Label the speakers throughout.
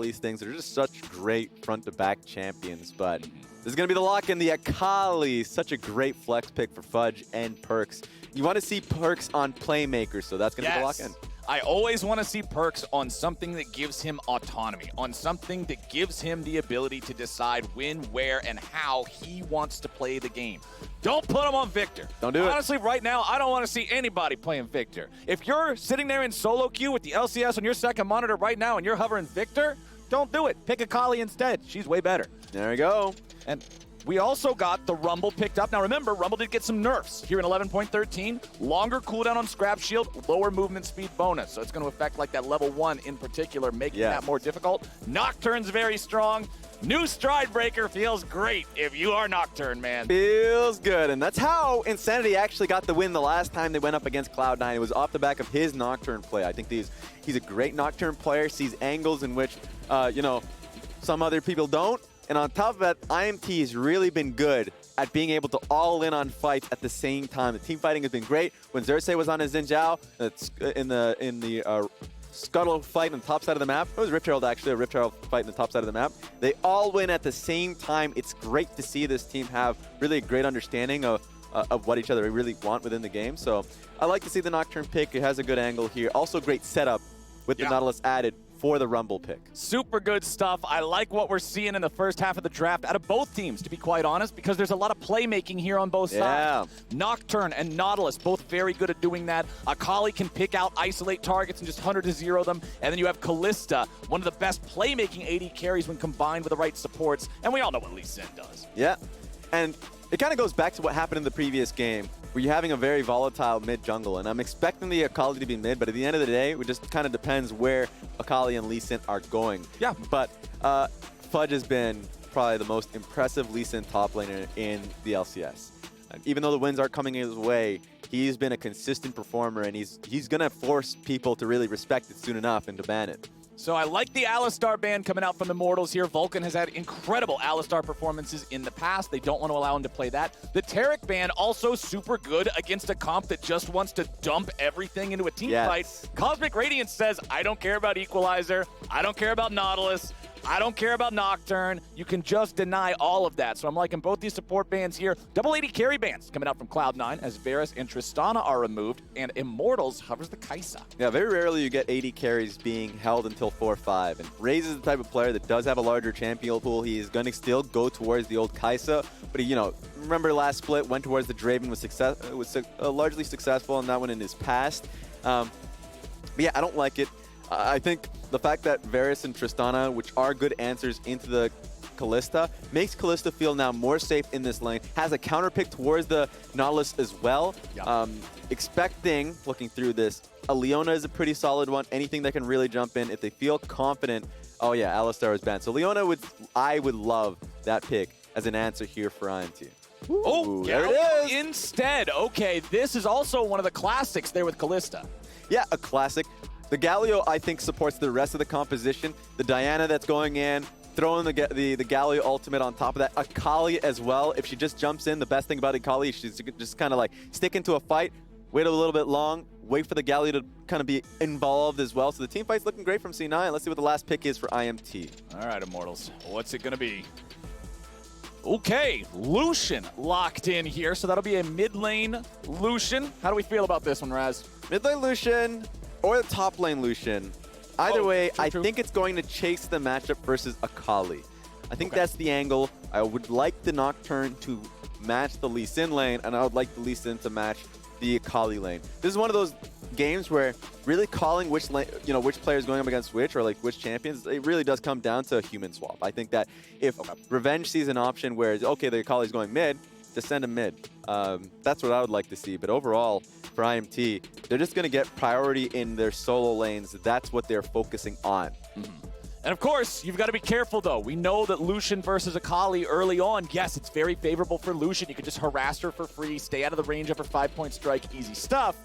Speaker 1: these things. They're just such great front-to-back champions, but this is going to be the lock-in. The Akali, such a great flex pick for Fudge and Perkz. You want to see Perkz on Playmaker, so that's going to be the lock-in.
Speaker 2: I always want to see Perkz on something that gives him autonomy, on something that gives him the ability to decide when, where, and how he wants to play the game. Don't put him on Victor.
Speaker 1: Don't do it.
Speaker 2: Honestly, right now, I don't want to see anybody playing Victor. If you're sitting there in solo queue with the LCS on your second monitor right now and you're hovering Victor, don't do it. Pick Akali instead. She's way better.
Speaker 1: There we go.
Speaker 2: And we also got the Rumble picked up. Now remember, Rumble did get some nerfs here in 11.13. Longer cooldown on Scrap Shield, lower movement speed bonus. So it's going to affect like that level 1 in particular, making that more difficult. Nocturne's very strong. New Stride Breaker feels great if you are Nocturne, man.
Speaker 1: Feels good, and that's how Insanity actually got the win the last time they went up against Cloud9. It was off the back of his Nocturne play. I think he's a great Nocturne player, sees angles in which, you know, some other people don't. And on top of that, IMT has really been good at being able to all in on fights at the same time. The team fighting has been great. When Xerxe was on his Xin Zhao, in the Scuttle fight on the top side of the map, it was Rift Herald actually, a Rift Herald fight on the top side of the map. They all win at the same time. It's great to see this team have really a great understanding of what each other really want within the game. So I like to see the Nocturne pick. It has a good angle here. Also great setup with the Nautilus added for the Rumble pick.
Speaker 2: Super good stuff. I like what we're seeing in the first half of the draft out of both teams, to be quite honest, because there's a lot of playmaking here on both sides. Nocturne and Nautilus, both very good at doing that. Akali can pick out, isolate targets, and just 100 to 0 them. And then you have Kalista, one of the best playmaking AD carries when combined with the right supports. And we all know what Lucian does.
Speaker 1: Yeah, and it kind of goes back to what happened in the previous game, where you're having a very volatile mid-jungle, and I'm expecting the Akali to be mid, but at the end of the day, it just kind of depends where Akali and Lee Sin are going.
Speaker 2: Yeah.
Speaker 1: But Fudge has been probably the most impressive Lee Sin top laner in the LCS. And even though the wins aren't coming his way, he's been a consistent performer, and he's going to force people to really respect it soon enough and to ban it.
Speaker 2: So I like the Alistar ban coming out from Immortals here. Vulcan has had incredible Alistar performances in the past. They don't want to allow him to play that. The Taric ban also super good against a comp that just wants to dump everything into a team fight. Cosmic Radiance says, I don't care about Equalizer. I don't care about Nautilus. I don't care about Nocturne. You can just deny all of that. So I'm liking both these support bans here. Double AD carry bans coming out from Cloud9 as Varus and Tristana are removed, and Immortals hovers the Kaisa.
Speaker 1: Yeah, very rarely you get AD carries being held until 4-5. And Raes is the type of player that does have a larger champion pool. He is going to still go towards the old Kaisa. But, he, you know, remember last split, went towards the Draven, was largely successful on that one in his past. But yeah, I don't like it. I think the fact that Varus and Tristana, which are good answers into the Kalista, makes Kalista feel now more safe in this lane, has a counter pick towards the Nautilus as well. Expecting, looking through this, a Leona is a pretty solid one. Anything that can really jump in if they feel confident. Oh yeah, Alistar is banned. So Leona, I would love that pick as an answer here for IMT.
Speaker 2: Oh,
Speaker 1: there it is.
Speaker 2: Instead. Okay, this is also one of the classics there with Kalista.
Speaker 1: Yeah, a classic. The Galio, I think, supports the rest of the composition. The Diana that's going in, throwing the Galio ultimate on top of that. Akali as well. If she just jumps in, the best thing about Akali is she's just kind of like stick into a fight, wait a little bit long, wait for the Galio to kind of be involved as well. So the team fight's looking great from C9. Let's see what the last pick is for IMT.
Speaker 2: All right, Immortals. What's it going to be? Okay, Lucian locked in here. So that'll be a mid lane Lucian. How do we feel about this one, Raes?
Speaker 1: Mid lane Lucian. Or the top lane Lucian. Either way, I think it's going to chase the matchup versus Akali. I think that's the angle. I would like the Nocturne to match the Lee Sin lane, and I would like the Lee Sin to match the Akali lane. This is one of those games where really calling which lane, which player is going up against which, or like which champions, it really does come down to a human swap. I think that if Revenge sees an option where, okay, the Akali's going mid, to send him mid. That's what I would like to see. But overall, for IMT, they're just going to get priority in their solo lanes. That's what they're focusing on.
Speaker 2: And of course, you've got to be careful, though. We know that Lucian versus Akali early on, yes, it's very favorable for Lucian. You can just harass her for free, stay out of the range of her 5-point strike, easy stuff.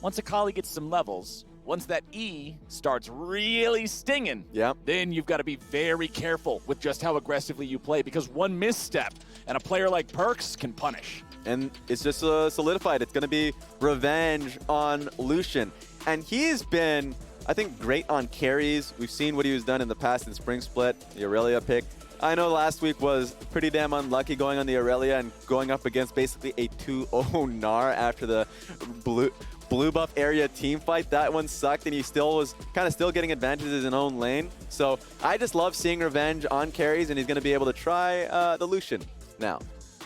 Speaker 2: Once Akali gets some levels, once that E starts really stinging, then you've got to be very careful with just how aggressively you play, because one misstep and a player like Perkz can punish.
Speaker 1: And it's just solidified. It's going to be revenge on Lucian. And he's been I think great on carries. We've seen what he was done in the past in Spring Split, the Aurelia pick. I know last week was pretty damn unlucky going on the Aurelia and going up against basically a 2-0 Gnar after the blue buff area team fight. That one sucked, and he still was kind of still getting advantages in his own lane. So I just love seeing Revenge on carries, and he's going to be able to try the Lucian now.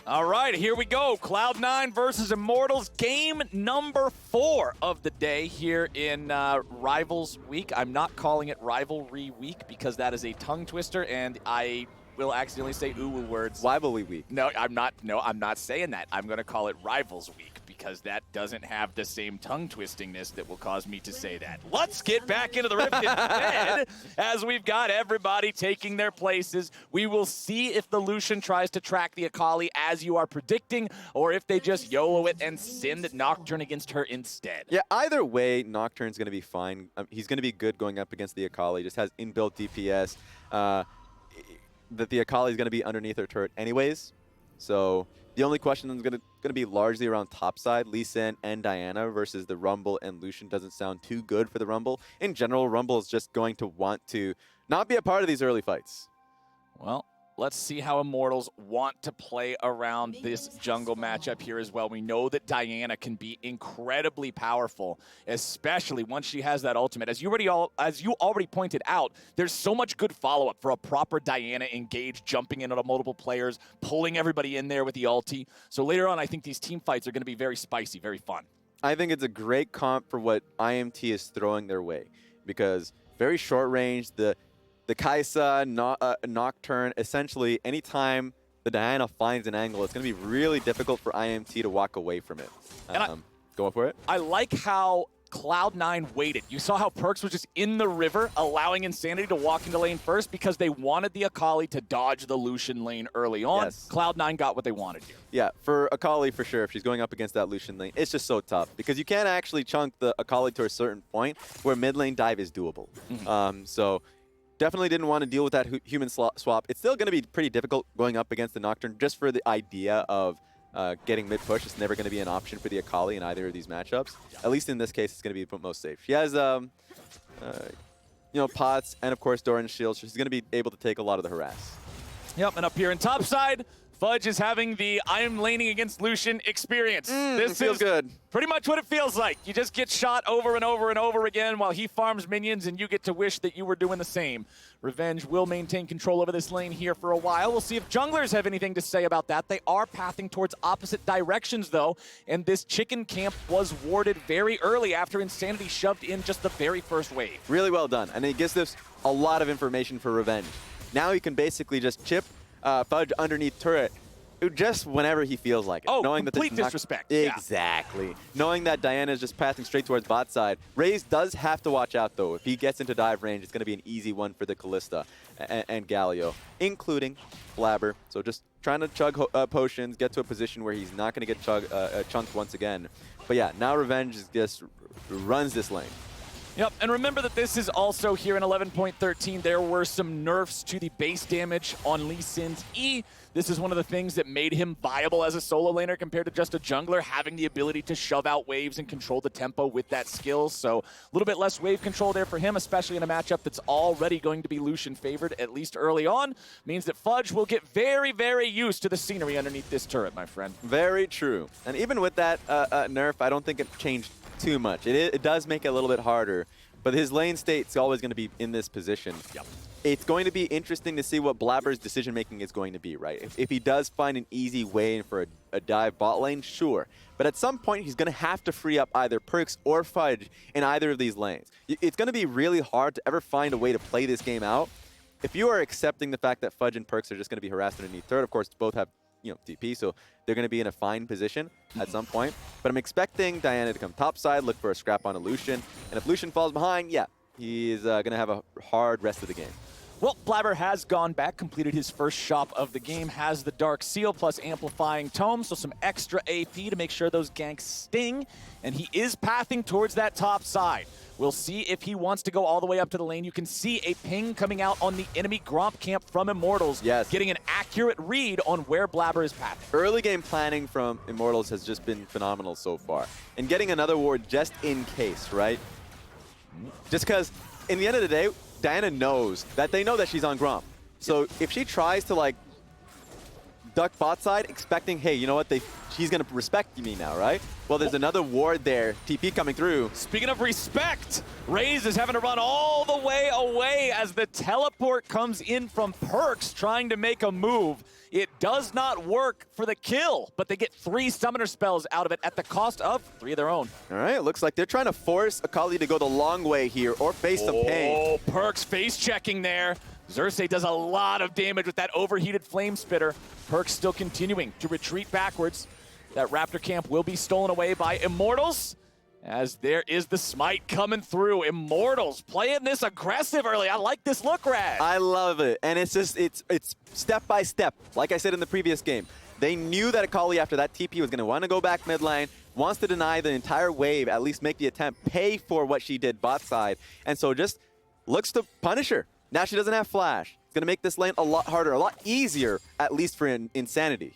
Speaker 2: All right, here we go. Cloud9 versus Immortals, game number 4 of the day here in Rivals Week. I'm not calling it Rivalry Week because that is a tongue twister, and I will accidentally say uwu words.
Speaker 1: Rivalry Week.
Speaker 2: No, I'm not saying that. I'm going to call it Rivals Week because that doesn't have the same tongue twistingness that will cause me to say that. Let's get back into the Rift instead as we've got everybody taking their places. We will see if the Lucian tries to track the Akali as you are predicting, or if they just YOLO it and send Nocturne against her instead.
Speaker 1: Yeah, either way, Nocturne's going to be fine. He's going to be good going up against the Akali. Just has inbuilt DPS. That the Akali is going to be underneath her turret anyways. So the only question is going to be largely around topside. Lee Sin and Diana versus the Rumble and Lucian doesn't sound too good for the Rumble. In general, Rumble is just going to want to not be a part of these early fights.
Speaker 2: Well, let's see how Immortals want to play around this jungle matchup here as well. We know that Diana can be incredibly powerful, especially once she has that ultimate. As you already pointed out, there's so much good follow-up for a proper Diana engage, jumping in on multiple players, pulling everybody in there with the ulti. So later on, I think these team fights are going to be very spicy, very fun.
Speaker 1: I think it's a great comp for what IMT is throwing their way, because very short range, the Kaisa, Nocturne, essentially anytime the Diana finds an angle, it's going to be really difficult for IMT to walk away from it. Going for it.
Speaker 2: I like how Cloud9 waited. You saw how Perkz was just in the river, allowing Insanity to walk into lane first because they wanted the Akali to dodge the Lucian lane early on.
Speaker 1: Yes.
Speaker 2: Cloud9 got what they wanted here.
Speaker 1: Yeah, for Akali, for sure, if she's going up against that Lucian lane, it's just so tough because you can't actually chunk the Akali to a certain point where mid lane dive is doable. So definitely didn't want to deal with that human swap. It's still going to be pretty difficult going up against the Nocturne just for the idea of getting mid-push. It's never going to be an option for the Akali in either of these matchups. At least in this case, it's going to be most safe. She has, pots and, of course, Doran's shield. She's going to be able to take a lot of the harass.
Speaker 2: Yep, and up here in topside, Fudge is having the I am laning against Lucian experience. This
Speaker 1: feels good.
Speaker 2: Pretty much what it feels like. You just get shot over and over and over again while he farms minions, and you get to wish that you were doing the same. Revenge will maintain control over this lane here for a while. We'll see if junglers have anything to say about that. They are pathing towards opposite directions, though, and this chicken camp was warded very early after Insanity shoved in just the very first wave.
Speaker 1: Really well done, and it gives this a lot of information for Revenge. Now he can basically just chip Fudge underneath turret just whenever he feels like it.
Speaker 2: Oh,
Speaker 1: knowing
Speaker 2: complete disrespect.
Speaker 1: Exactly. Yeah. Knowing that Diana is just passing straight towards bot side. Raes does have to watch out, though. If he gets into dive range, it's going to be an easy one for the Kalista and Galio, including Blaber. So just trying to chug potions, get to a position where he's not going to get chunked once again. But yeah, now Revenge just runs this lane.
Speaker 2: Yep, and remember that this is also here in 11.13. There were some nerfs to the base damage on Lee Sin's E. This is one of the things that made him viable as a solo laner compared to just a jungler, having the ability to shove out waves and control the tempo with that skill. So a little bit less wave control there for him, especially in a matchup that's already going to be Lucian favored, at least early on. Means that Fudge will get very, very used to the scenery underneath this turret, my friend.
Speaker 1: Very true. And even with that nerf, I don't think it changed too much. It does make it a little bit harder, but his lane state's always going to be in this position.
Speaker 2: Yep.
Speaker 1: It's going to be interesting to see what Blaber's decision-making is going to be, right? If he does find an easy way in for a dive bot lane, sure. But at some point, he's going to have to free up either Perkz or Fudge in either of these lanes. It's going to be really hard to ever find a way to play this game out. If you are accepting the fact that Fudge and Perkz are just going to be harassed underneath third, of course, both have DP, so they're going to be in a fine position at some point. But I'm expecting Diana to come topside, look for a scrap on a Lucian, and if Lucian falls behind, yeah, he's going to have a hard rest of the game.
Speaker 2: Well, Blaber has gone back, completed his first shop of the game, has the Dark Seal plus Amplifying Tome, so some extra AP to make sure those ganks sting, and he is pathing towards that top side. We'll see if he wants to go all the way up to the lane. You can see a ping coming out on the enemy Gromp camp from Immortals, getting an accurate read on where Blaber is pathing.
Speaker 1: Early game planning from Immortals has just been phenomenal so far. And getting another ward just in case, right? Just because, in the end of the day, Diana knows that they know that she's on Gromp. So if she tries to, like, duck bot side, expecting, hey, you know what, she's going to respect me now, right? Well, there's another ward there, TP coming through.
Speaker 2: Speaking of respect, Raes is having to run all the way away as the teleport comes in from Perkz trying to make a move. It does not work for the kill, but they get 3 summoner spells out of it at the cost of 3 of their own.
Speaker 1: All right, it looks like they're trying to force Akali to go the long way here or face some pain.
Speaker 2: Oh, Perkz face checking there. Xerxe does a lot of damage with that overheated flame spitter. Perkz still continuing to retreat backwards. That Raptor camp will be stolen away by Immortals, as there is the smite coming through. Immortals playing this aggressive early. I like this look, Raes.
Speaker 1: I love it, and it's just, it's step by step. Like I said in the previous game, they knew that Akali after that TP was going to want to go back mid lane, wants to deny the entire wave, at least make the attempt, pay for what she did bot side, and so just looks to punish her. Now she doesn't have flash. It's going to make this lane a lot harder, a lot easier, at least for Insanity.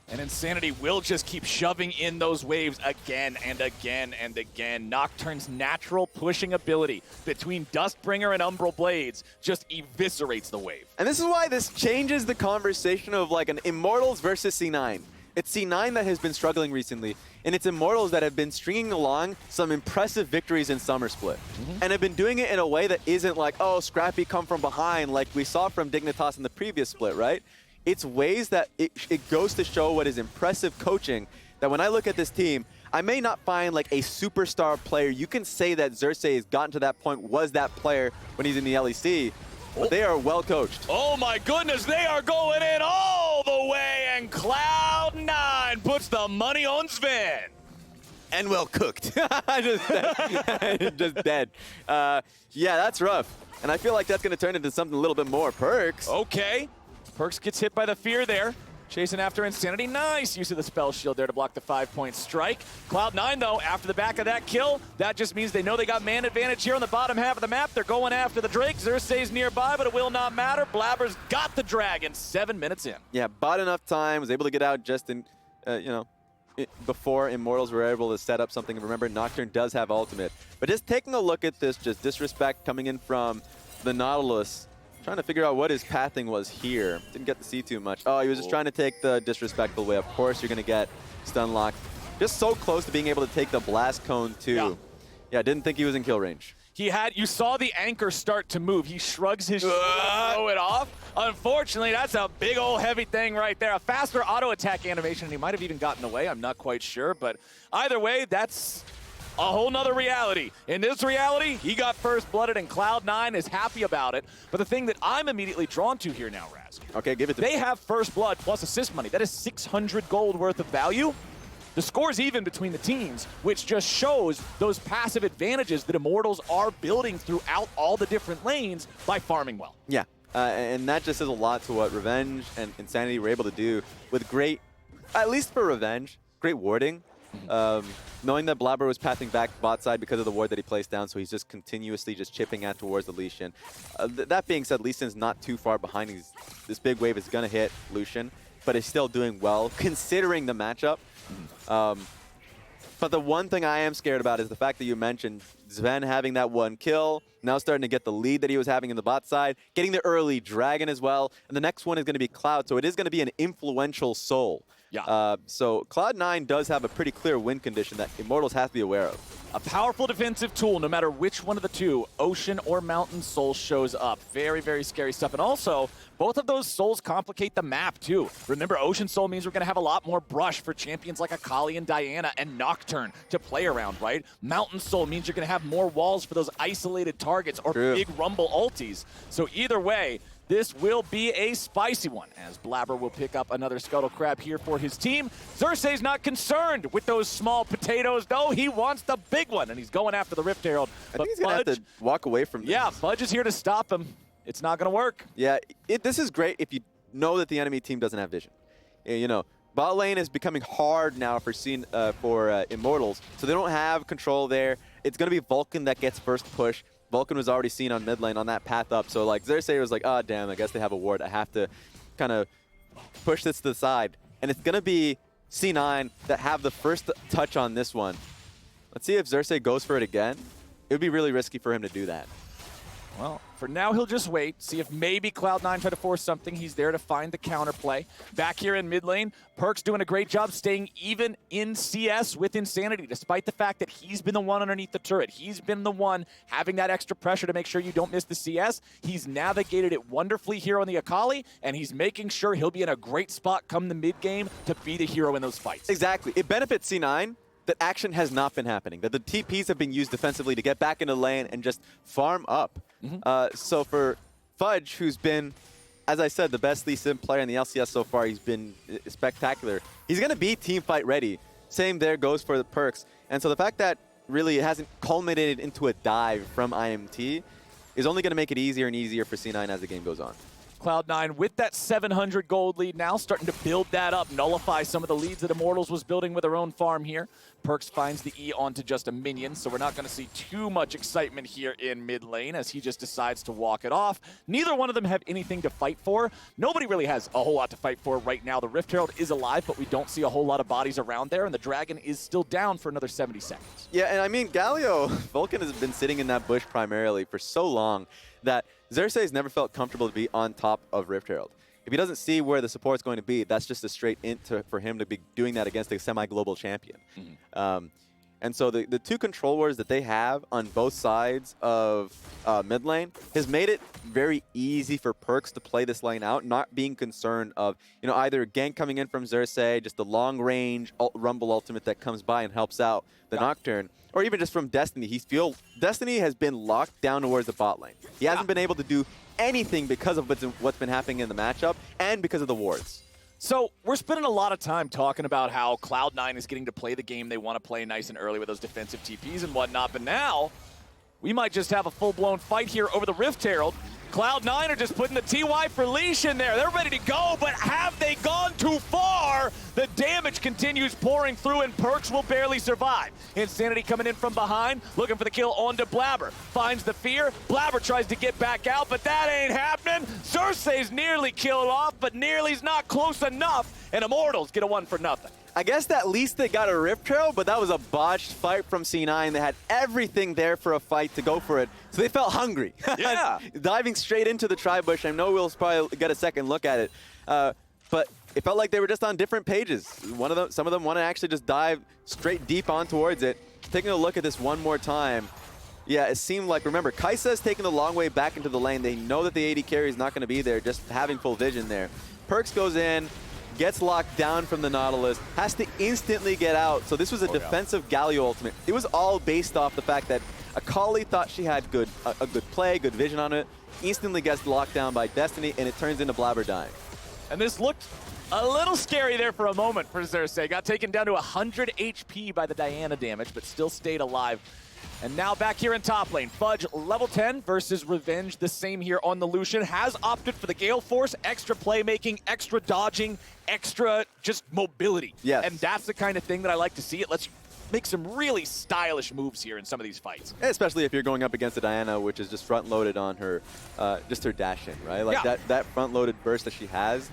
Speaker 2: And Insanity will just keep shoving in those waves again and again and again. Nocturne's natural pushing ability between Dustbringer and Umbral Blades just eviscerates the wave.
Speaker 1: And this is why this changes the conversation of like an Immortals versus C9. It's C9 that has been struggling recently, and it's Immortals that have been stringing along some impressive victories in Summer Split. And have been doing it in a way that isn't like, oh, scrappy come from behind like we saw from Dignitas in the previous split, right? It's ways that it goes to show what is impressive coaching, that when I look at this team, I may not find like a superstar player. You can say that Xerxe has gotten to that point, was that player when he's in the LEC, but they are well coached.
Speaker 2: Oh my goodness, they are going in all the way, and Cloud9 puts the money on Zven.
Speaker 1: And well cooked. just dead. Yeah, that's rough. And I feel like that's going to turn into something a little bit more. Perkz.
Speaker 2: Okay. Perkz gets hit by the fear there. Chasing after Insanity. Nice use of the spell shield there to block the 5-point strike. Cloud9, though, after the back of that kill, that just means they know they got man advantage here on the bottom half of the map. They're going after the Drake. Xerxe's nearby, but it will not matter. Blaber's got the dragon 7 minutes in.
Speaker 1: Yeah, bought enough time, was able to get out just in, before Immortals were able to set up something. Remember, Nocturne does have ultimate. But just taking a look at this, just disrespect coming in from the Nautilus. Trying to figure out what his pathing was here. Didn't get to see too much. Oh, he was just trying to take the disrespectful way. Of course, you're going to get stun locked. Just so close to being able to take the blast cone, too. Yeah, didn't think he was in kill range.
Speaker 2: You saw the anchor start to move. He shrugs his shoulder to throw it off. Unfortunately, that's a big old heavy thing right there. A faster auto attack animation, and he might have even gotten away. I'm not quite sure, but either way, that's a whole nother reality. In this reality, he got first blooded, and Cloud9 is happy about it. But the thing that I'm immediately drawn to here now, Raes.
Speaker 1: Okay, give it to me.
Speaker 2: They have first blood plus assist money. That is 600 gold worth of value. The score's even between the teams, which just shows those passive advantages that Immortals are building throughout all the different lanes by farming well.
Speaker 1: Yeah, and that just says a lot to what Revenge and Insanity were able to do with great, at least for Revenge, great warding. Knowing that Blaber was pathing back bot side because of the ward that he placed down, so he's just continuously just chipping out towards the Lucian. That being said, Lucian's not too far behind. This big wave is going to hit Lucian, but he's still doing well considering the matchup. But the one thing I am scared about is the fact that you mentioned Zven having that one kill, now starting to get the lead that he was having in the bot side, getting the early dragon as well, and the next one is going to be Cloud, so it is going to be an influential soul.
Speaker 2: Yeah.
Speaker 1: So Cloud9 does have a pretty clear win condition that Immortals have to be aware of.
Speaker 2: A powerful defensive tool, no matter which one of the two, Ocean or Mountain Soul, shows up. Very, very scary stuff. And also, both of those souls complicate the map, too. Remember, Ocean Soul means we're going to have a lot more brush for champions like Akali and Diana and Nocturne to play around, right? Mountain Soul means you're going to have more walls for those isolated targets or big rumble ultis. So either way, this will be a spicy one, as Blaber will pick up another Scuttle Crab here for his team. Xerxe's not concerned with those small potatoes, though. He wants the big one, and he's going after the Rift Herald.
Speaker 1: I think he's going to have to walk away from this.
Speaker 2: Yeah, Fudge is here to stop him. It's not going to work.
Speaker 1: Yeah, this is great if you know that the enemy team doesn't have vision. You know, bot lane is becoming hard now for Immortals, so they don't have control there. It's going to be Vulcan that gets first push. Vulcan was already seen on mid lane on that path up, so like Xerxe was like, oh damn, I guess they have a ward. I have to kind of push this to the side. And it's going to be C9 that have the first touch on this one. Let's see if Xerxe goes for it again. it would be really risky for him to do that.
Speaker 2: Well, for now, he'll just wait, see if maybe Cloud9 try to force something. He's there to find the counterplay. Back here in mid lane, Perkz doing a great job staying even in CS with Insanity, despite the fact that he's been the one underneath the turret. He's been the one having that extra pressure to make sure you don't miss the CS. He's navigated it wonderfully here on the Akali, and he's making sure he'll be in a great spot come the mid game to be the hero in those fights.
Speaker 1: Exactly. It benefits C9 that action has not been happening, that the TPs have been used defensively to get back into lane and just farm up. So for Fudge, who's been, as I said, the best Lee Sin player in the LCS so far, he's been spectacular. He's going to be team fight ready. Same there goes for the Perkz. And so the fact that really it hasn't culminated into a dive from IMT is only going to make it easier and easier for C9 as the game goes on.
Speaker 2: Cloud9 with that 700 gold lead now, starting to build that up, nullify some of the leads that Immortals was building with their own farm here. Perkz finds the E onto just a minion, so we're not going to see too much excitement here in mid lane as he just decides to walk it off. Neither one of them have anything to fight for. Nobody really has a whole lot to fight for right now. The Rift Herald is alive, but we don't see a whole lot of bodies around there, and the Dragon is still down for another 70 seconds.
Speaker 1: Yeah, and I mean, Galio, Vulcan has been sitting in that bush primarily for so long that Xerxe has never felt comfortable to be on top of Rift Herald. If he doesn't see where the support's going to be, that's just a straight int for him to be doing that against a semi-global champion. And so the two control wars that they have on both sides of mid lane has made it very easy for Perkz to play this lane out, not being concerned of either gank coming in from Xerxe, just the long range Rumble ultimate that comes by and helps out the Nocturne, or even just from Destiny. Destiny has been locked down towards the bot lane. He hasn't been able to do anything because of what's been happening in the matchup and because of the wards.
Speaker 2: So we're spending a lot of time talking about how Cloud9 is getting to play the game they want to play nice and early with those defensive TPs and whatnot, but now we might just have a full-blown fight here over the Rift Herald. Cloud9 are just putting the TY for Leash in there. They're ready to go, but have they gone too far? The damage continues pouring through, and Perkz will barely survive. Insanity coming in from behind, looking for the kill onto Blaber. Finds the fear. Blaber tries to get back out, but that ain't happening. Xerxe's nearly killed off, but nearly's not close enough, and Immortals get a 1-0.
Speaker 1: I guess at least they got a Rift Herald, but that was a botched fight from C9. They had everything there for a fight to go for it, so they felt hungry.
Speaker 2: Yeah.
Speaker 1: Diving straight into the tri-bush. I know we'll probably get a second look at it, but it felt like they were just on different pages. Some of them want to actually just dive straight deep on towards it. Taking a look at this one more time, yeah, it seemed like, remember, Kaisa is taking the long way back into the lane. They know that the AD carry is not going to be there, just having full vision there. Perkz goes in, gets locked down from the Nautilus, has to instantly get out. So this was a defensive Galio ultimate. It was all based off the fact that Akali thought she had a good play, good vision on it, instantly gets locked down by Destiny, and it turns into Blaber dying.
Speaker 2: And this looked a little scary there for a moment for Xerxe. Got taken down to 100 HP by the Diana damage, but still stayed alive. And now back here in top lane, Fudge level 10 versus Revenge, the same here on the Lucian. Has opted for the Gale Force, extra playmaking, extra dodging, extra just mobility.
Speaker 1: Yes.
Speaker 2: And that's the kind of thing that I like to see. It lets you make some really stylish moves here in some of these fights.
Speaker 1: Especially if you're going up against a Diana, which is just front-loaded on her, just her dash-in, right? Like that front-loaded burst that she has,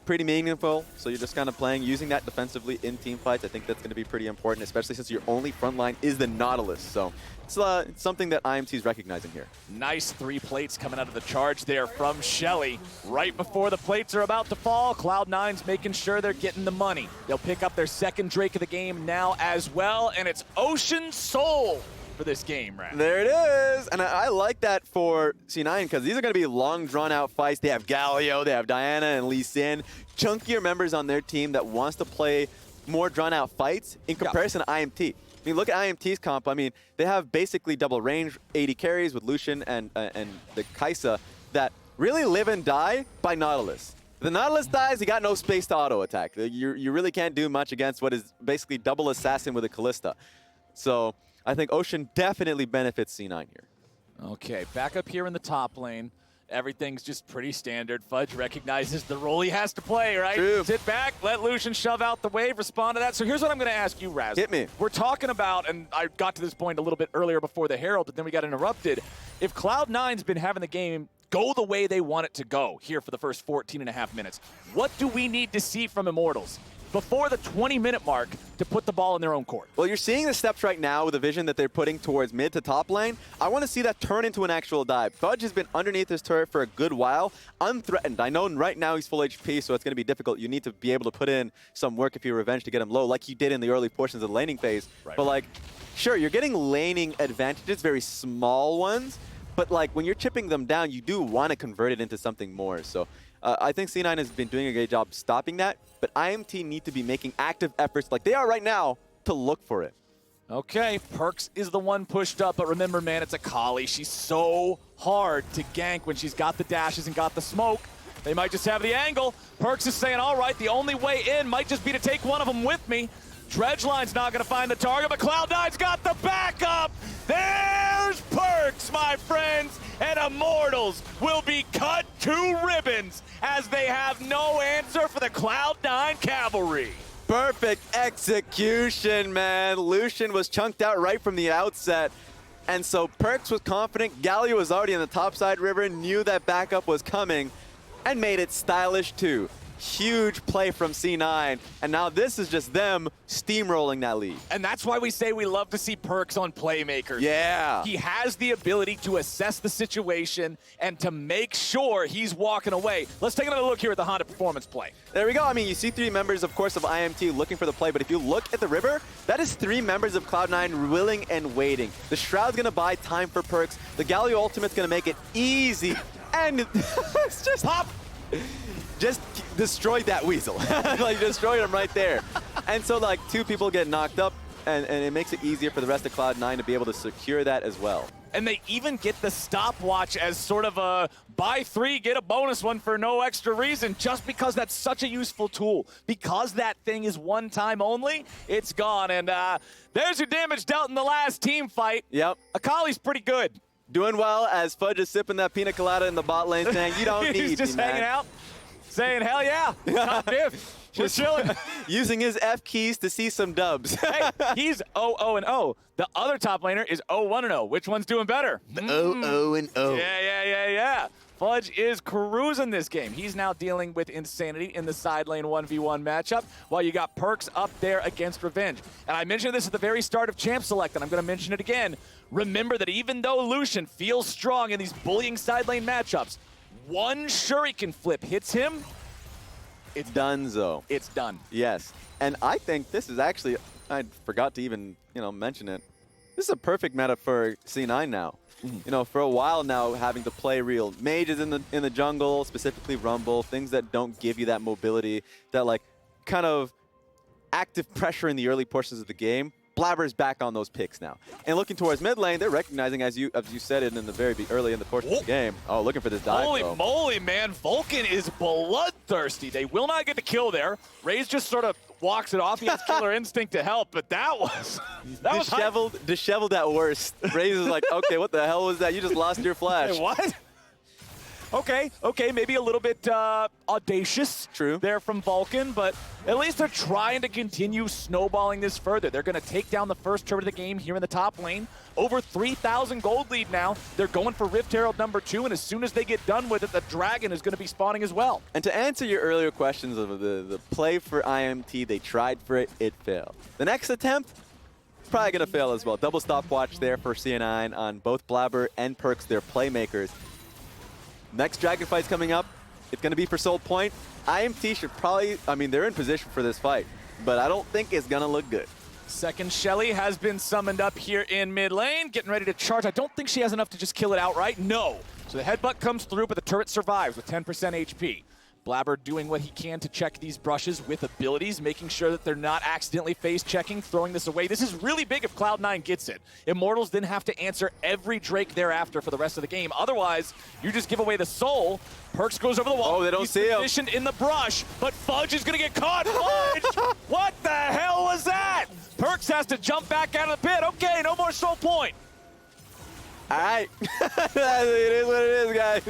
Speaker 1: pretty meaningful. So you're just kind of using that defensively in team fights. I think that's going to be pretty important, especially since your only front line is the Nautilus. So it's something that IMT is recognizing here.
Speaker 2: Nice 3 plates coming out of the charge there from Shelly. Right before the plates are about to fall, Cloud9's making sure they're getting the money. They'll pick up their second Drake of the game now as well, and it's Ocean Soul for this game, Raes.
Speaker 1: There it is. And I like that for C9 because these are going to be long, drawn-out fights. They have Galio, they have Diana and Lee Sin, chunkier members on their team that wants to play more drawn-out fights in comparison to IMT. I mean, look at IMT's comp. I mean, they have basically double range 80 carries with Lucian and the Kaisa that really live and die by Nautilus. If the Nautilus dies, you got no space to auto-attack. You really can't do much against what is basically double assassin with a Kalista. So I think Ocean definitely benefits C9 here.
Speaker 2: Okay, back up here in the top lane. Everything's just pretty standard. Fudge recognizes the role he has to play, right?
Speaker 1: True.
Speaker 2: Sit back, let Lucian shove out the wave, respond to that. So here's what I'm going to ask you, Raes.
Speaker 1: Hit me.
Speaker 2: We're talking about, and I got to this point a little bit earlier before the Herald, but then we got interrupted. If Cloud9's been having the game go the way they want it to go here for the first 14 and a half minutes, what do we need to see from Immortals? before the 20-minute mark to put the ball in their own court.
Speaker 1: Well, you're seeing the steps right now with the vision that they're putting towards mid to top lane. I want to see that turn into an actual dive. Fudge has been underneath his turret for a good while, unthreatened. I know right now he's full HP, so it's going to be difficult. You need to be able to put in some work if you're Revenge to get him low, like you did in the early portions of the laning phase.
Speaker 2: Right.
Speaker 1: But like, sure, you're getting laning advantages, very small ones, but like when you're chipping them down, you do want to convert it into something more. So I think C9 has been doing a great job stopping that, but IMT need to be making active efforts like they are right now to look for it.
Speaker 2: Okay, Perkz is the one pushed up, but remember, man, it's Akali. She's so hard to gank when she's got the dashes and got the smoke. They might just have the angle. Perkz is saying, all right, the only way in might just be to take one of them with me. Dredgeline's not going to find the target, but Cloud9's got the backup. There's Perkz, my friends, and Immortals will be cut to ribbons as they have no answer for the Cloud9 cavalry.
Speaker 1: Perfect execution, man. Lucian was chunked out right from the outset. And so Perkz was confident. Galio was already in the topside river, knew that backup was coming, and made it stylish too. Huge play from C9, and now this is just them steamrolling that lead.
Speaker 2: And that's why we say we love to see Perkz on playmakers.
Speaker 1: Yeah.
Speaker 2: He has the ability to assess the situation and to make sure he's walking away. Let's take another look here at the Honda performance play.
Speaker 1: There we go. I mean, you see 3 members, of course, of IMT looking for the play, but if you look at the river, that is 3 members of Cloud9 willing and waiting. The Shroud's going to buy time for Perkz. The Galio ultimate's going to make it easy. And it's just
Speaker 2: pop.
Speaker 1: Just destroyed that weasel. Like, destroyed him right there. And so, like, 2 people get knocked up, and it makes it easier for the rest of Cloud9 to be able to secure that as well.
Speaker 2: And they even get the stopwatch as sort of a buy 3, get a bonus one for no extra reason, just because that's such a useful tool. Because that thing is one time only, it's gone. And there's your damage dealt in the last team fight.
Speaker 1: Yep.
Speaker 2: Akali's pretty good.
Speaker 1: Doing well as Fudge is sipping that pina colada in the bot lane, saying, you don't need
Speaker 2: He's just
Speaker 1: me,
Speaker 2: hanging
Speaker 1: man.
Speaker 2: out, saying, hell yeah, top div. We're chilling.
Speaker 1: Using his F keys to see some dubs.
Speaker 2: Hey, he's 0-0-0. The other top laner is 0-1-0. Which one's doing better?
Speaker 1: The 0-0-0.
Speaker 2: Yeah. Fudge is cruising this game. He's now dealing with Insanity in the side lane 1v1 matchup, while you got Perkz up there against Revenge. And I mentioned this at the very start of Champ Select, and I'm going to mention it again. Remember that even though Lucian feels strong in these bullying side lane matchups, one Shuriken flip hits him,
Speaker 1: It's donezo.
Speaker 2: it's done.
Speaker 1: Yes. And I think this is actually, I forgot to even, mention it. This is a perfect meta for C9 now. For a while now, having to play real mages in the jungle, specifically Rumble, things that don't give you that mobility, that like kind of active pressure in the early portions of the game. Blaber's back on those picks now. And looking towards mid lane, they're recognizing, as you said it in the very early in the portion of the game. Oh, looking for this dive.
Speaker 2: Holy
Speaker 1: though.
Speaker 2: moly, man. Vulcan is bloodthirsty. They will not get the kill there. Raes just sort of walks it off. He has killer instinct to help, but that was
Speaker 1: disheveled at worst. Raes is like, okay, what the hell was that? You just lost your flash.
Speaker 2: Hey, what? Okay, maybe a little bit audacious there from Vulcan, but at least they're trying to continue snowballing this further. They're going to take down the first turret of the game here in the top lane. Over 3,000 gold lead now. They're going for Rift Herald number 2, and as soon as they get done with it, the Dragon is going to be spawning as well.
Speaker 1: And to answer your earlier questions of the play for IMT, they tried for it, it failed. The next attempt, probably going to fail as well. Double stopwatch there for C9 on both Blaber and Perkz, their playmakers. Next Dragon fight's coming up. It's going to be for Soul Point. IMT should probably, they're in position for this fight, but I don't think it's going to look good.
Speaker 2: Second Shelly has been summoned up here in mid lane, getting ready to charge. I don't think she has enough to just kill it outright. No. So the headbutt comes through, but the turret survives with 10% HP. Blaber doing what he can to check these brushes with abilities, making sure that they're not accidentally face checking, throwing this away. This is really big if Cloud9 gets it. Immortals then have to answer every Drake thereafter for the rest of the game. Otherwise, you just give away the soul. Perkz goes over the wall.
Speaker 1: Oh, they don't see him.
Speaker 2: He's positioned in the brush, but Fudge is going to get caught. Fudge! What the hell was that? Perkz has to jump back out of the pit. Okay, no more Soul Point.
Speaker 1: All right. It is what it is, guys.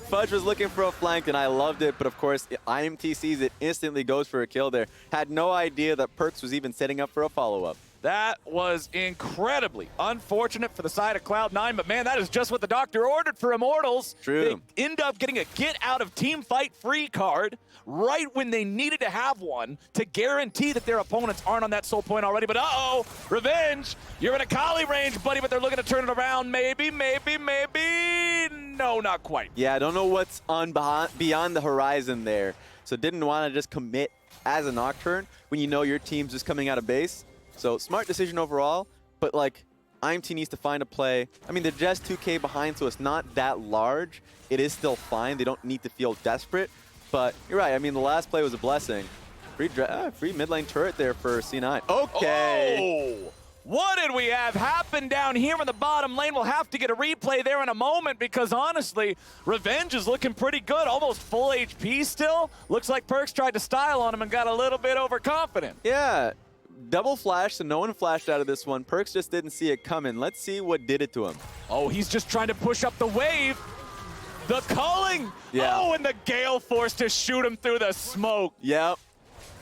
Speaker 1: Fudge was looking for a flank, and I loved it. But, of course, IMT sees it, instantly goes for a kill there. Had no idea that Perkz was even setting up for a follow-up.
Speaker 2: That was incredibly unfortunate for the side of Cloud9, but man, that is just what the doctor ordered for Immortals.
Speaker 1: True.
Speaker 2: They end up getting a get out of team fight free card right when they needed to have one to guarantee that their opponents aren't on that soul point already. But uh-oh, Revenge, you're in Akali range, buddy, but they're looking to turn it around. Maybe. No, not quite.
Speaker 1: Yeah, I don't know what's on beyond the horizon there. So didn't want to just commit as a Nocturne when you know your team's just coming out of base. So smart decision overall, but like IMT needs to find a play. I mean, they're just 2K behind, so it's not that large. It is still fine. They don't need to feel desperate, but you're right. I mean, the last play was a blessing. Free mid lane turret there for C9. Okay.
Speaker 2: Oh! What did we have happen down here in the bottom lane? We'll have to get a replay there in a moment because honestly, Revenge is looking pretty good. Almost full HP still. Looks like Perkz tried to style on him and got a little bit overconfident.
Speaker 1: Yeah. Double flash, so no one flashed out of this one. Perkz just didn't see it coming. Let's see what did it to him.
Speaker 2: Oh, he's just trying to push up the wave. The culling.
Speaker 1: Yeah.
Speaker 2: Oh, and the Gale Force to shoot him through the smoke.
Speaker 1: Yep.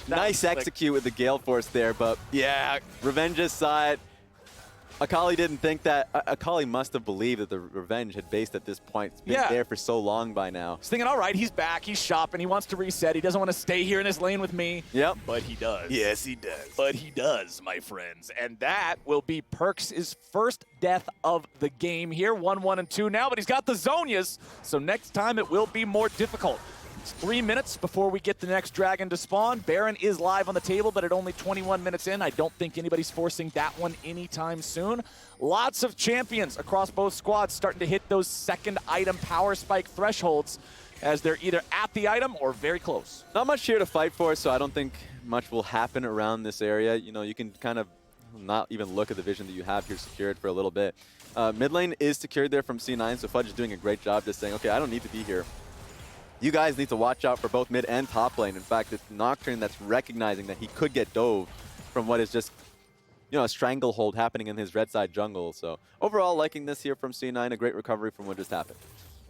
Speaker 1: Nice execute with the Gale Force there, but yeah, Revenge just saw it. Akali didn't think that. Akali must have believed that the Revenge had based at this point. It's been there for so long by now.
Speaker 2: He's thinking, all right, he's back, he's shopping, he wants to reset, he doesn't want to stay here in this lane with me.
Speaker 1: Yep.
Speaker 2: But he does.
Speaker 1: Yes, he does.
Speaker 2: But he does, my friends. And that will be Perkz' first death of the game here. 1-1 and 2 now, but he's got the Zonias, so next time it will be more difficult. It's 3 minutes before we get the next dragon to spawn. Baron is live on the table, but at only 21 minutes in, I don't think anybody's forcing that one anytime soon. Lots of champions across both squads starting to hit those second item power spike thresholds as they're either at the item or very close.
Speaker 1: Not much here to fight for, so I don't think much will happen around this area. You know, you can kind of not even look at the vision that you have here secured for a little bit. Mid lane is secured there from C9, so Fudge is doing a great job just saying, okay, I don't need to be here. You guys need to watch out for both mid and top lane. In fact, it's Nocturne that's recognizing that he could get dove from what is just, you know, a stranglehold happening in his red side jungle. So overall, liking this here from C9, a great recovery from what just happened.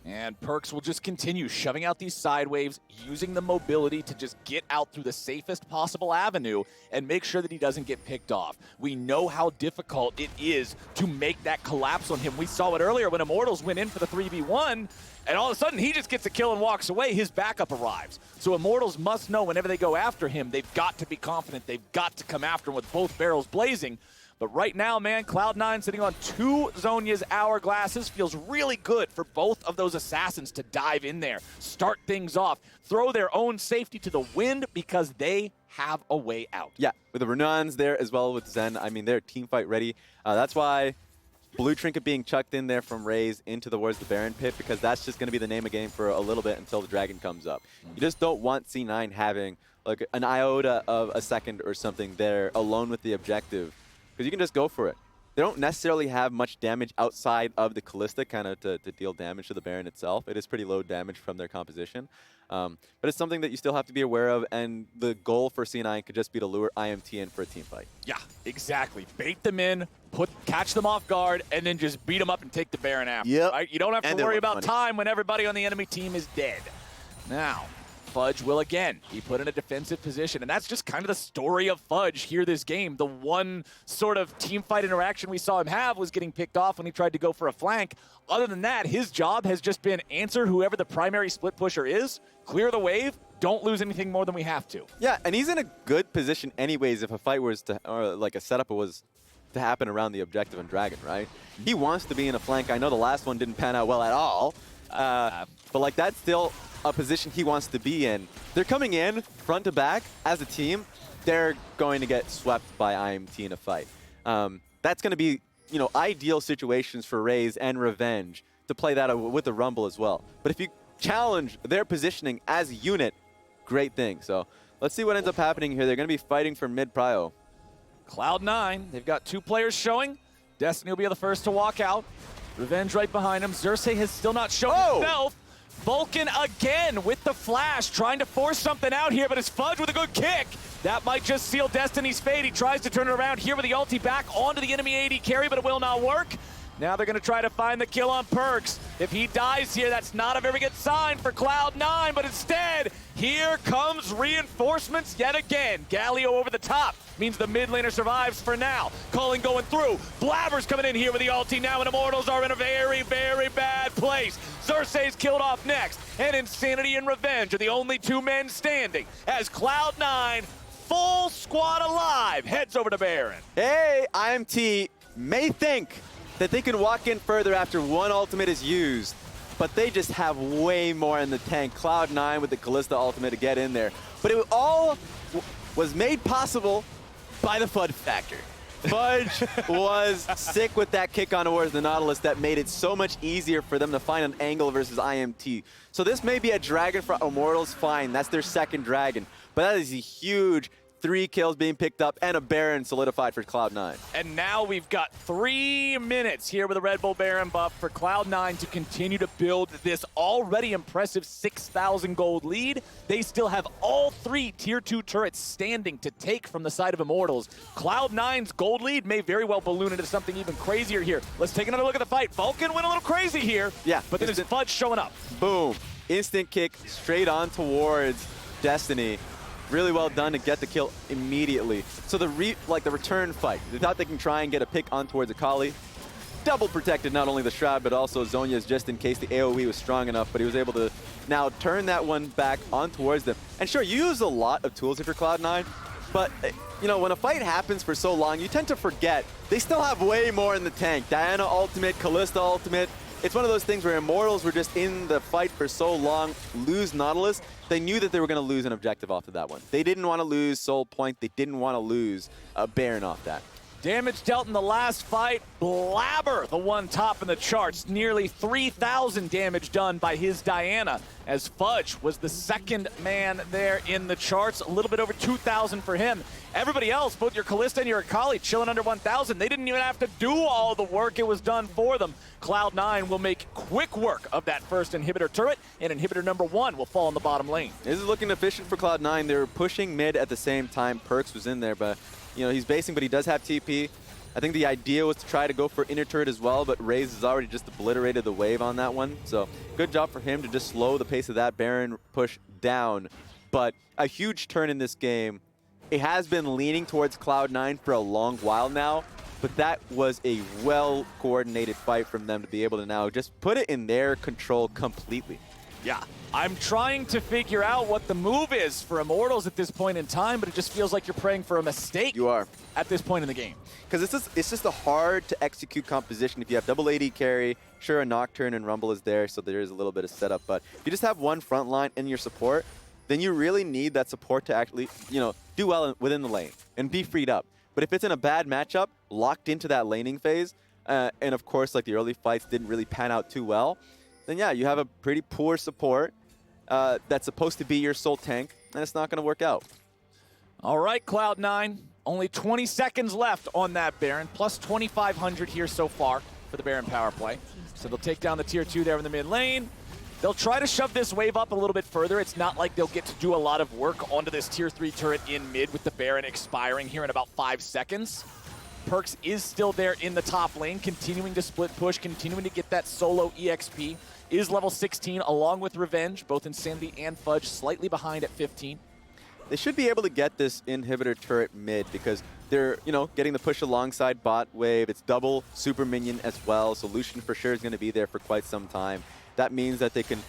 Speaker 2: And Perkz will just continue shoving out these side waves, using the mobility to just get out through the safest possible avenue and make sure that he doesn't get picked off. We know how difficult it is to make that collapse on him. We saw it earlier when Immortals went in for the 3v1, and all of a sudden he just gets a kill and walks away. His backup arrives. So Immortals must know whenever they go after him, they've got to be confident. They've got to come after him with both barrels blazing. But right now, man, Cloud9 sitting on 2 Zonia's hourglasses feels really good for both of those assassins to dive in there, start things off, throw their own safety to the wind because they have a way out.
Speaker 1: Yeah, with the Renans there as well with Zen, I mean, they're team fight ready. That's why Blue Trinket being chucked in there from Raes into towards the Baron pit, because that's just going to be the name of game for a little bit until the Dragon comes up. You just don't want C9 having like an iota of a second or something there alone with the objective. Because you can just go for it. They don't necessarily have much damage outside of the Kalista kind of to deal damage to the Baron itself. It is pretty low damage from their composition. But it's something that you still have to be aware of, and the goal for C9 could just be to lure IMT in for a team fight.
Speaker 2: Yeah, exactly. Bait them in, catch them off guard, and then just beat them up and take the Baron after.
Speaker 1: Yep.
Speaker 2: Right? You don't have to worry about time when everybody on the enemy team is dead. Now, Fudge will again be put in a defensive position, and that's just kind of the story of Fudge here this game. The one sort of team fight interaction we saw him have was getting picked off when he tried to go for a flank. Other than that, his job has just been answer whoever the primary split pusher is, clear the wave, don't lose anything more than we have to.
Speaker 1: Yeah, and he's in a good position anyways if a fight was to, or like a setup was to happen around the objective and Dragon, right? He wants to be in a flank. I know the last one didn't pan out well at all, but like that's still a position he wants to be in. They're coming in front to back as a team. They're going to get swept by IMT in a fight. That's going to be, you know, ideal situations for Raes and Revenge to play that with the Rumble as well. But if you challenge their positioning as a unit, great thing. So let's see what ends up happening here. They're going to be fighting for mid prio.
Speaker 2: Cloud9, they've got 2 players showing. Destiny will be the first to walk out. Revenge right behind him. Xerxe has still not shown himself. Vulcan again with the flash, trying to force something out here, but it's Fudge with a good kick. That might just seal Destiny's fate. He tries to turn it around here with the ulti back onto the enemy AD carry, but it will not work. Now they're going to try to find the kill on Perkz. If he dies here, that's not a very good sign for Cloud9, but instead, Here comes reinforcements yet again. Galio over the top means the mid laner survives for now. Calling going through. Blaber's coming in here with the ulti now, and Immortals are in a very, very bad place. Xerxe's killed off next, and Insanity and Revenge are the only two men standing as Cloud9, full squad alive, heads over to Baron.
Speaker 1: Hey, IMT may think that they can walk in further after one ultimate is used, but they just have way more in the tank. Cloud9 with the Kalista ultimate to get in there. But it all was made possible by the Fudge factor. Fudge was sick with that kick on towards the Nautilus that made it so much easier for them to find an angle versus IMT. So this may be a dragon for Immortals, fine. That's their second dragon. But that is a huge 3 kills being picked up and a Baron solidified for Cloud9.
Speaker 2: And now we've got 3 minutes here with a Red Bull Baron buff for Cloud9 to continue to build this already impressive 6,000 gold lead. They still have all 3 tier 2 turrets standing to take from the side of Immortals. Cloud9's gold lead may very well balloon into something even crazier here. Let's take another look at the fight. Vulcan went a little crazy here.
Speaker 1: Yeah.
Speaker 2: But then there's Fudge showing up.
Speaker 1: Boom. Instant kick straight on towards Destiny. Really well done to get the kill immediately. So the return fight, they thought they can try and get a pick on towards Akali. Double protected not only the Shroud, but also Zhonya's just in case the AoE was strong enough, but he was able to now turn that one back on towards them. And sure, you use a lot of tools if you're Cloud9, but you know, when a fight happens for so long, you tend to forget they still have way more in the tank. Diana ultimate, Kalista ultimate. It's one of those things where Immortals were just in the fight for so long, lose Nautilus. They knew that they were going to lose an objective off of that one. They didn't want to lose Soul Point. They didn't want to lose a Baron off that.
Speaker 2: Damage dealt in the last fight. Blaber, the one top in the charts. Nearly 3,000 damage done by his Diana, as Fudge was the second man there in the charts. A little bit over 2,000 for him. Everybody else, both your Kalista and your Akali, chilling under 1,000. They didn't even have to do all the work. It was done for them. Cloud9 will make quick work of that first inhibitor turret, and inhibitor number 1 will fall in the bottom lane.
Speaker 1: This is looking efficient for Cloud9. They were pushing mid at the same time. Perkz was in there, but you know, he's basing, but he does have TP. I think the idea was to try to go for inner turret as well, but Raes has already just obliterated the wave on that one. So good job for him to just slow the pace of that Baron push down. But a huge turn in this game. It has been leaning towards Cloud9 for a long while now, but that was a well-coordinated fight from them to be able to now just put it in their control completely.
Speaker 2: Yeah, I'm trying to figure out what the move is for Immortals at this point in time, but it just feels like you're praying for a mistake.
Speaker 1: You are.
Speaker 2: At this point in the game.
Speaker 1: Because it's just a hard to execute composition. If you have double AD carry, sure, a Nocturne and Rumble is there, so there is a little bit of setup, but if you just have one front line in your support, then you really need that support to actually, you know, do well within the lane and be freed up. But if it's in a bad matchup, locked into that laning phase, and of course, like the early fights didn't really pan out too well, then yeah, you have a pretty poor support that's supposed to be your sole tank, and it's not going to work out.
Speaker 2: All right, Cloud9, only 20 seconds left on that Baron, plus 2,500 here so far for the Baron power play. So they'll take down the tier 2 there in the mid lane. They'll try to shove this wave up a little bit further. It's not like they'll get to do a lot of work onto this tier 3 turret in mid with the Baron expiring here in about 5 seconds. Perkz is still there in the top lane, continuing to split push, continuing to get that solo EXP. Is level 16 along with Revenge, both Insanity and Fudge slightly behind at 15.
Speaker 1: They should be able to get this inhibitor turret mid because they're, you know, getting the push alongside bot wave. It's double super minion as well, so Lucian for sure is going to be there for quite some time. That means that they can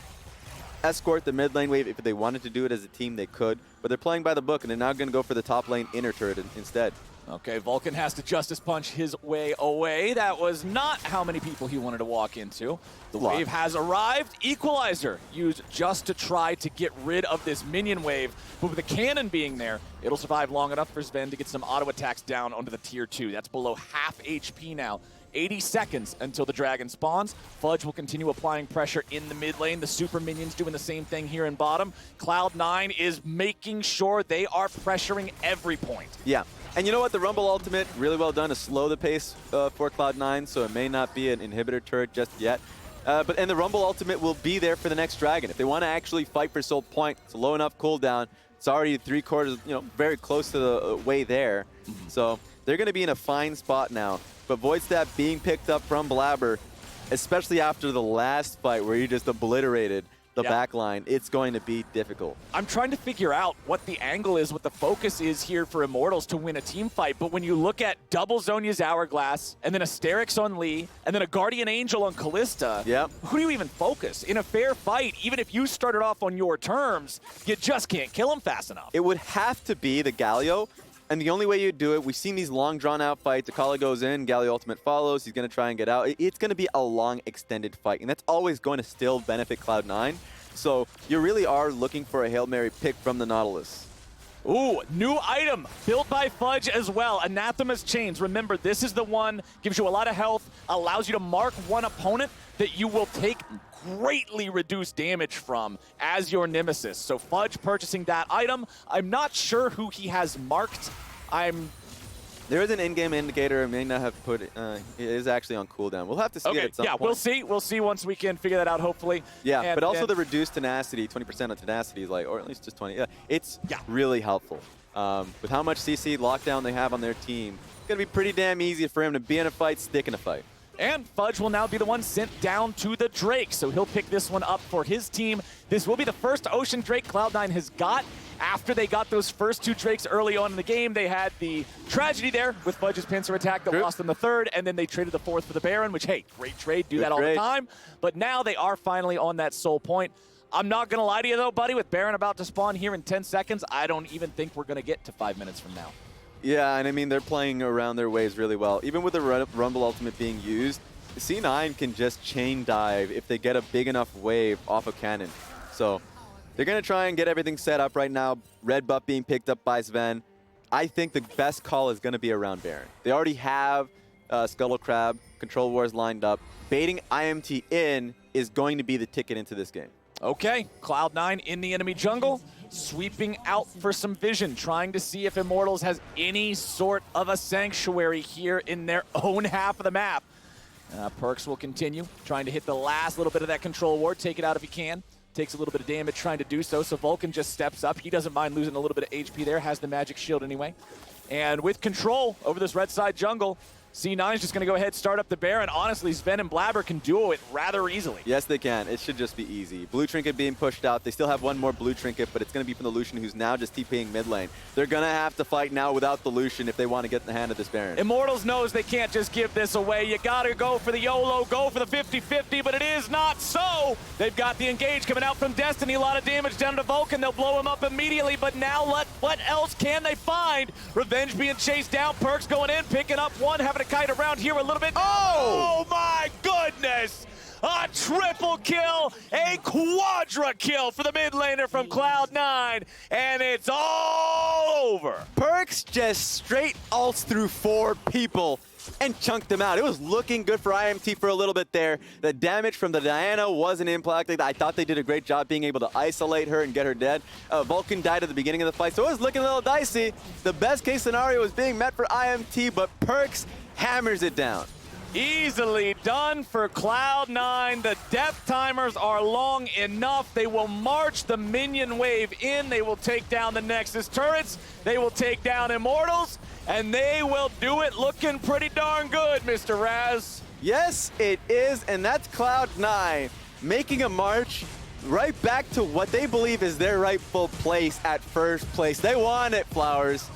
Speaker 1: escort the mid lane wave. If they wanted to do it as a team, they could, but they're playing by the book, and they're now going to go for the top lane inner turret instead.
Speaker 2: Okay, Vulcan has to Justice Punch his way away. That was not how many people he wanted to walk into. The wave has arrived. Equalizer used just to try to get rid of this minion wave. But with the cannon being there, it'll survive long enough for Zven to get some auto attacks down onto the tier 2. That's below half HP now. 80 seconds until the dragon spawns. Fudge will continue applying pressure in the mid lane. The super minions doing the same thing here in bottom. Cloud9 is making sure they are pressuring every point.
Speaker 1: Yeah. And you know what? The Rumble ultimate, really well done to slow the pace for Cloud9, so it may not be an inhibitor turret just yet. And the Rumble ultimate will be there for the next dragon. If they want to actually fight for Soul Point, it's a low enough cooldown. It's already 3/4, you know, very close to the way there. So they're going to be in a fine spot now. But Void Stab being picked up from Blaber, especially after the last fight where he just obliterated the back line, it's going to be difficult.
Speaker 2: I'm trying to figure out what the angle is, what the focus is here for Immortals to win a team fight, but when you look at double Zhonya's Hourglass, and then a Xerxe on Lee, and then a Guardian Angel on Kalista, who do you even focus? In a fair fight, even if you started off on your terms, you just can't kill him fast enough.
Speaker 1: It would have to be the Galio, and the only way you do it, we've seen these long drawn-out fights. Akali goes in, Galio ultimate follows, he's going to try and get out. It's going to be a long, extended fight, and that's always going to still benefit Cloud9. So you really are looking for a Hail Mary pick from the Nautilus.
Speaker 2: Ooh, new item built by Fudge as well. Anathema's Chains. Remember, this is the one, gives you a lot of health, allows you to mark one opponent that you will take greatly reduced damage from as your nemesis. So Fudge purchasing that item. I'm not sure who he has marked.
Speaker 1: There is an in-game indicator. I may not have put it. It is actually on cooldown. We'll have to see it at some point.
Speaker 2: We'll see. We'll see once we can figure that out, hopefully.
Speaker 1: Yeah, but also the reduced tenacity, 20% on tenacity, like, or at least just 20. It's really helpful. With how much CC lockdown they have on their team, it's going to be pretty damn easy for him to be in a fight, stick in a fight.
Speaker 2: And Fudge will now be the one sent down to the Drake, so he'll pick this one up for his team. This will be the first Ocean Drake Cloud9 has got. After they got those first two Drakes early on in the game, they had the tragedy there with Fudge's pincer attack that lost them the third, and then they traded the fourth for the Baron, which, hey, great trade, do that all the time. But now they are finally on that soul point. I'm not going to lie to you, though, buddy, with Baron about to spawn here in 10 seconds, I don't even think we're going to get to 5 minutes from now.
Speaker 1: Yeah, and I mean, they're playing around their waves really well. Even with the Rumble ultimate being used, C9 can just chain dive if they get a big enough wave off of cannon. So they're going to try and get everything set up right now. Red buff being picked up by Zven. I think the best call is going to be around Baron. They already have Scuttle Crab, Control Wars lined up. Baiting IMT in is going to be the ticket into this game.
Speaker 2: Okay, Cloud9 in the enemy jungle, sweeping out for some vision, trying to see if Immortals has any sort of a sanctuary here in their own half of the map. Perkz will continue, trying to hit the last little bit of that control ward, take it out if he can. Takes a little bit of damage trying to do so, so Vulcan just steps up. He doesn't mind losing a little bit of HP there, has the magic shield anyway. And with control over this red side jungle, C9 is just going to go ahead and start up the Baron. Honestly, Zven and Blaber can duo it rather easily.
Speaker 1: Yes, they can. It should just be easy. Blue Trinket being pushed out. They still have one more Blue Trinket, but it's going to be from the Lucian, who's now just TPing mid lane. They're going to have to fight now without the Lucian if they want to get in the hand of this Baron.
Speaker 2: Immortals knows they can't just give this away. You got to go for the YOLO, go for the 50-50, but it is not so. They've got the engage coming out from Destiny. A lot of damage down to Vulcan. They'll blow him up immediately, but now what else can they find? Revenge being chased down. Perkz going in, picking up one, having a kite around here a little bit. Oh my goodness! A triple kill, a quadra kill for the mid laner from Cloud9, and it's all over.
Speaker 1: Perkz just straight ults through 4 people and chunked them out. It was looking good for IMT for a little bit there. The damage from the Diana wasn't impacted. I thought they did a great job being able to isolate her and get her dead. Vulcan died at the beginning of the fight, so it was looking a little dicey. The best case scenario was being met for IMT, but Perkz hammers it down.
Speaker 2: Easily done for Cloud9. The death timers are long enough. They will march the minion wave in. They will take down the Nexus turrets. They will take down Immortals. And they will do it looking pretty darn good, Mr. Raes.
Speaker 1: Yes, it is. And that's Cloud9 making a march right back to what they believe is their rightful place at first place. They won it, Flowers.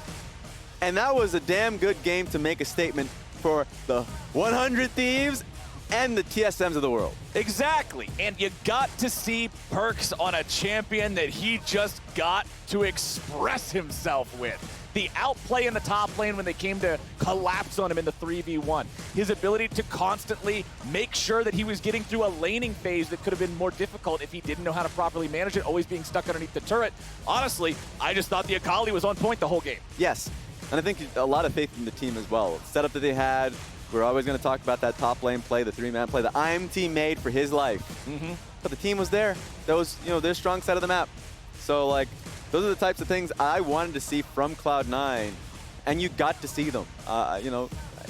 Speaker 1: And that was a damn good game to make a statement for the 100 Thieves and the TSMs of the world.
Speaker 2: Exactly, and you got to see Perkz on a champion that he just got to express himself with. The outplay in the top lane when they came to collapse on him in the 3v1. His ability to constantly make sure that he was getting through a laning phase that could have been more difficult if he didn't know how to properly manage it, always being stuck underneath the turret. Honestly, I just thought the Akali was on point the whole game.
Speaker 1: Yes, and I think a lot of faith in the team as well. Setup that they had, we're always going to talk about that top lane play, the 3-man play, the IMT made for his life. But the team was there. That was, their strong side of the map. So, like, those are the types of things I wanted to see from Cloud9, and you got to see them.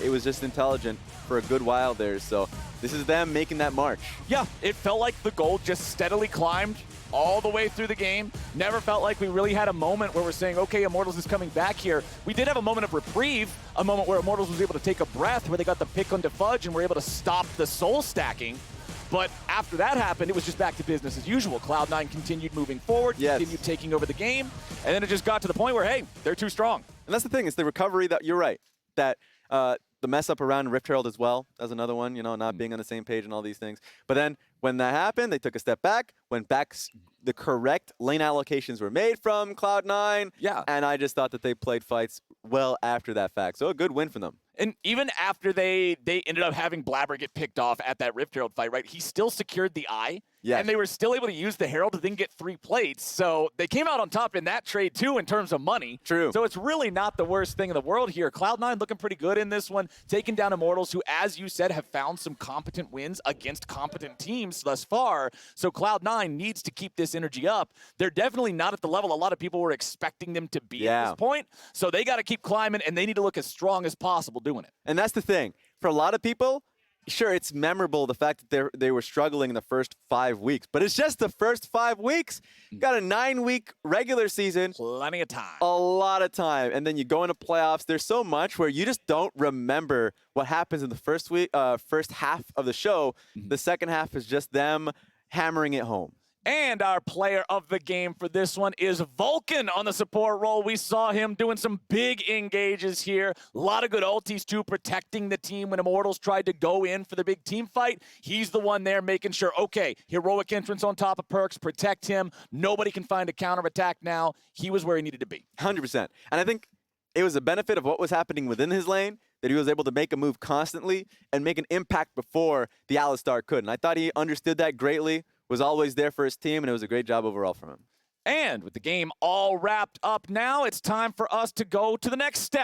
Speaker 1: It was just intelligent for a good while there. So this is them making that march.
Speaker 2: Yeah, it felt like the gold just steadily climbed all the way through the game. Never felt like we really had a moment where we're saying, okay, Immortals is coming back here. We did have a moment of reprieve, a moment where Immortals was able to take a breath, where they got the pick onto Fudge and were able to stop the soul stacking. But after that happened, it was just back to business as usual. Cloud9 continued moving forward, continued taking over the game, and then it just got to the point where, hey, they're too strong.
Speaker 1: And that's the thing, it's the recovery that, you're right, that the mess up around Rift Herald as well. That's another one, you know, not being on the same page and all these things. But then when that happened, they took a step back, went back, the correct lane allocations were made from Cloud9.
Speaker 2: Yeah.
Speaker 1: And I just thought that they played fights well after that fact. So a good win for them.
Speaker 2: And even after they ended up having Blaber get picked off at that Rift Herald fight, right, he still secured the eye.
Speaker 1: Yes.
Speaker 2: And they were still able to use the Herald to then get 3 plates. So they came out on top in that trade, too, in terms of money.
Speaker 1: True.
Speaker 2: So it's really not the worst thing in the world here. Cloud9 looking pretty good in this one, taking down Immortals, who, as you said, have found some competent wins against competent teams thus far. So Cloud9 needs to keep this energy up. They're definitely not at the level a lot of people were expecting them to be at this point. So they got to keep climbing, and they need to look as strong as possible doing it.
Speaker 1: And that's the thing. For a lot of people, sure, it's memorable, the fact that they were struggling in the first 5 weeks. But it's just the first 5 weeks. Got a 9-week regular season.
Speaker 2: Plenty of time.
Speaker 1: A lot of time. And then you go into playoffs. There's so much where you just don't remember what happens in the first half of the show. The second half is just them hammering it home.
Speaker 2: And our player of the game for this one is Vulcan on the support role. We saw him doing some big engages here. A lot of good ultis, too, protecting the team when Immortals tried to go in for the big team fight. He's the one there making sure, okay, heroic entrance on top of Perkz, protect him. Nobody can find a counterattack now. He was where he needed to be.
Speaker 1: 100%. And I think it was a benefit of what was happening within his lane that he was able to make a move constantly and make an impact before the Alistar could. And I thought he understood that greatly, was always there for his team, and it was a great job overall from him.
Speaker 2: And with the game all wrapped up now, it's time for us to go to the next step.